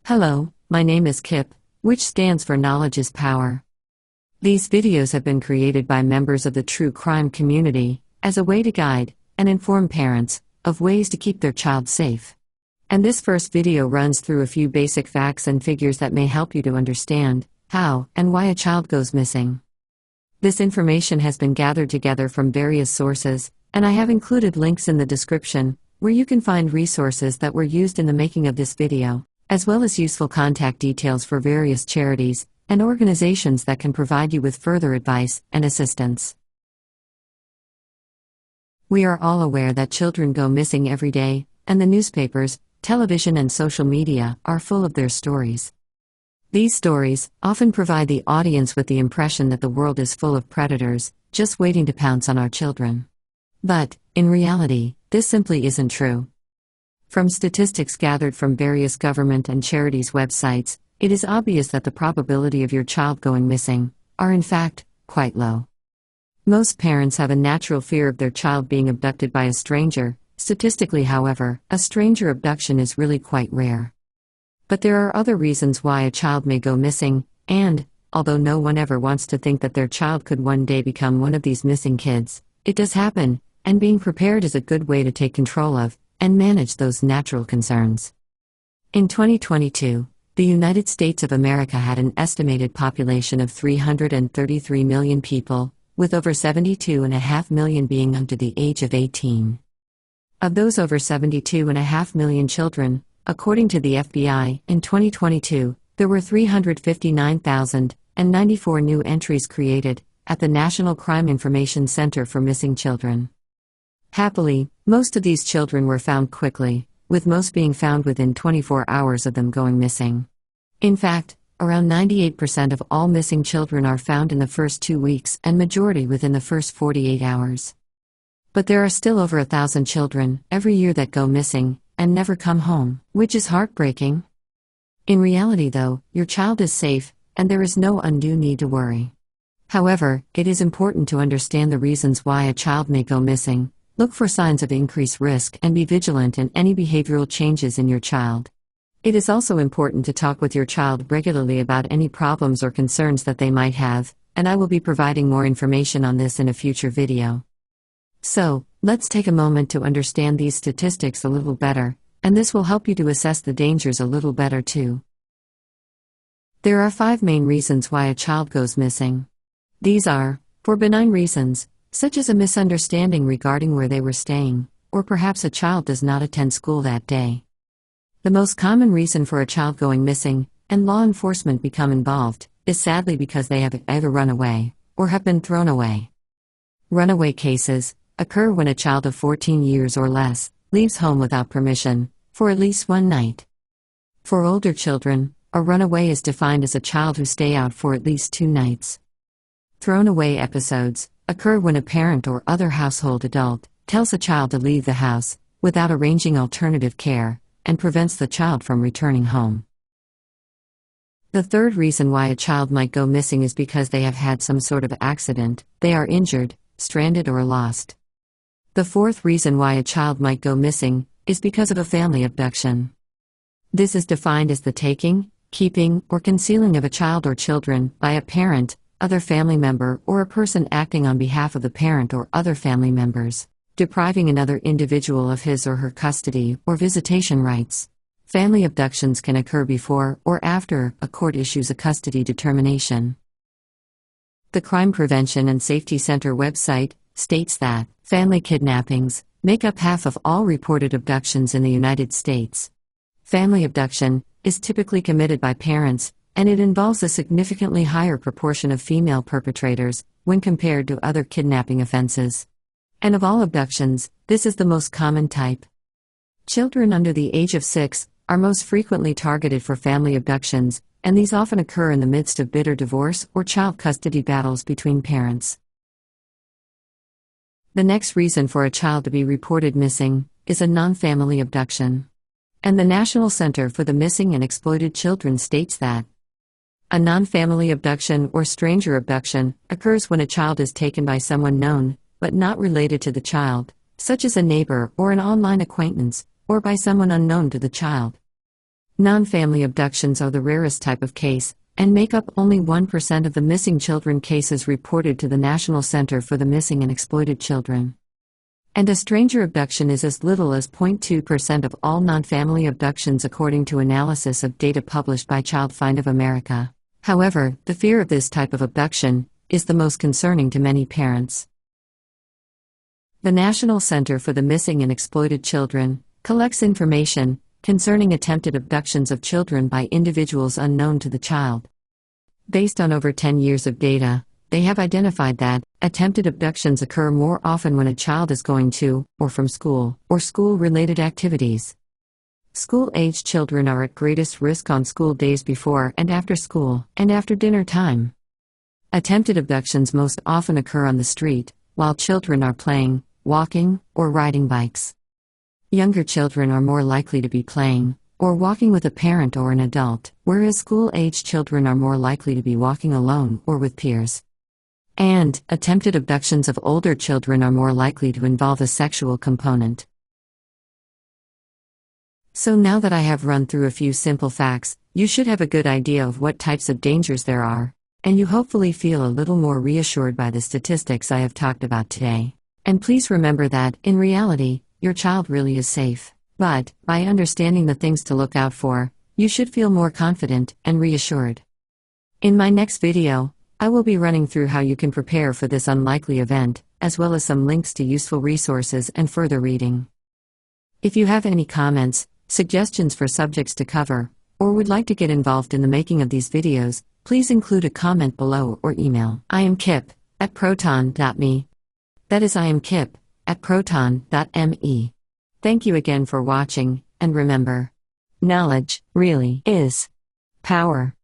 Hello, my name is KIP, which stands for Knowledge is Power. These videos have been created by members of the true crime community as a way to guide and inform parents of ways to keep their child safe. And this first video runs through a few basic facts and figures that may help you to understand how and why a child goes missing. This information has been gathered together from various sources, and I have included links in the description where you can find resources that were used in the making of this video, as well as useful contact details for various charities and organizations that can provide you with further advice and assistance. We are all aware that children go missing every day, and the newspapers, television, and social media are full of their stories. These stories often provide the audience with the impression that the world is full of predators, just waiting to pounce on our children. But, in reality, this simply isn't true. From statistics gathered from various government and charities' websites, it is obvious that the probability of your child going missing are in fact quite low. Most parents have a natural fear of their child being abducted by a stranger. Statistically, however, a stranger abduction is really quite rare. But there are other reasons why a child may go missing, and, although no one ever wants to think that their child could one day become one of these missing kids, it does happen, and being prepared is a good way to take control of and manage those natural concerns. In 2022, the United States of America had an estimated population of 333 million people, with over 72.5 million being under the age of 18. Of those over 72.5 million children, according to the FBI, in 2022, there were 359,094 new entries created at the National Crime Information Center for Missing Children. Happily, most of these children were found quickly, with most being found within 24 hours of them going missing. In fact, around 98% of all missing children are found in the first 2 weeks and majority within the first 48 hours. But there are still over 1,000 children every year that go missing and never come home, which is heartbreaking. In reality, though, your child is safe, and there is no undue need to worry. However, it is important to understand the reasons why a child may go missing. Look for signs of increased risk and be vigilant in any behavioral changes in your child. It is also important to talk with your child regularly about any problems or concerns that they might have, and I will be providing more information on this in a future video. So, let's take a moment to understand these statistics a little better, and this will help you to assess the dangers a little better too. There are 5 main reasons why a child goes missing. These are, for benign reasons, such as a misunderstanding regarding where they were staying, or perhaps a child does not attend school that day. The most common reason for a child going missing, and law enforcement become involved, is sadly because they have either run away, or have been thrown away. Runaway cases occur when a child of 14 years or less leaves home without permission, for at least one night. For older children, a runaway is defined as a child who stay out for at least 2 nights. Thrown away episodes occur when a parent or other household adult tells a child to leave the house without arranging alternative care and prevents the child from returning home. The third reason why a child might go missing is because they have had some sort of accident, they are injured, stranded, or lost. The fourth reason why a child might go missing is because of a family abduction. This is defined as the taking, keeping, or concealing of a child or children by a parent, other family member, or a person acting on behalf of the parent or other family members, depriving another individual of his or her custody or visitation rights. Family abductions can occur before or after a court issues a custody determination. The Crime Prevention and Safety Center website states that family kidnappings make up half of all reported abductions in the United States. Family abduction is typically committed by parents, and it involves a significantly higher proportion of female perpetrators when compared to other kidnapping offenses. And of all abductions, this is the most common type. Children under the age of 6 are most frequently targeted for family abductions, and these often occur in the midst of bitter divorce or child custody battles between parents. The next reason for a child to be reported missing is a non-family abduction. And the National Center for the Missing and Exploited Children states that a non-family abduction or stranger abduction occurs when a child is taken by someone known, but not related to the child, such as a neighbor or an online acquaintance, or by someone unknown to the child. Non-family abductions are the rarest type of case, and make up only 1% of the missing children cases reported to the National Center for the Missing and Exploited Children. And a stranger abduction is as little as 0.2% of all non-family abductions according to analysis of data published by Child Find of America. However, the fear of this type of abduction is the most concerning to many parents. The National Center for the Missing and Exploited Children collects information concerning attempted abductions of children by individuals unknown to the child. Based on over 10 years of data, they have identified that attempted abductions occur more often when a child is going to, or from school, or school-related activities. School-aged children are at greatest risk on school days before and after school, and after dinner time. Attempted abductions most often occur on the street, while children are playing, walking, or riding bikes. Younger children are more likely to be playing, or walking with a parent or an adult, whereas school-aged children are more likely to be walking alone or with peers. And attempted abductions of older children are more likely to involve a sexual component. So now that I have run through a few simple facts, you should have a good idea of what types of dangers there are, and you hopefully feel a little more reassured by the statistics I have talked about today. And please remember that, in reality, your child really is safe. But, by understanding the things to look out for, you should feel more confident and reassured. In my next video, I will be running through how you can prepare for this unlikely event, as well as some links to useful resources and further reading. If you have any comments, suggestions for subjects to cover, or would like to get involved in the making of these videos, please include a comment below or email iamKIP@proton.me. That is iamKIP@proton.me. Thank you again for watching, and remember, knowledge really is power.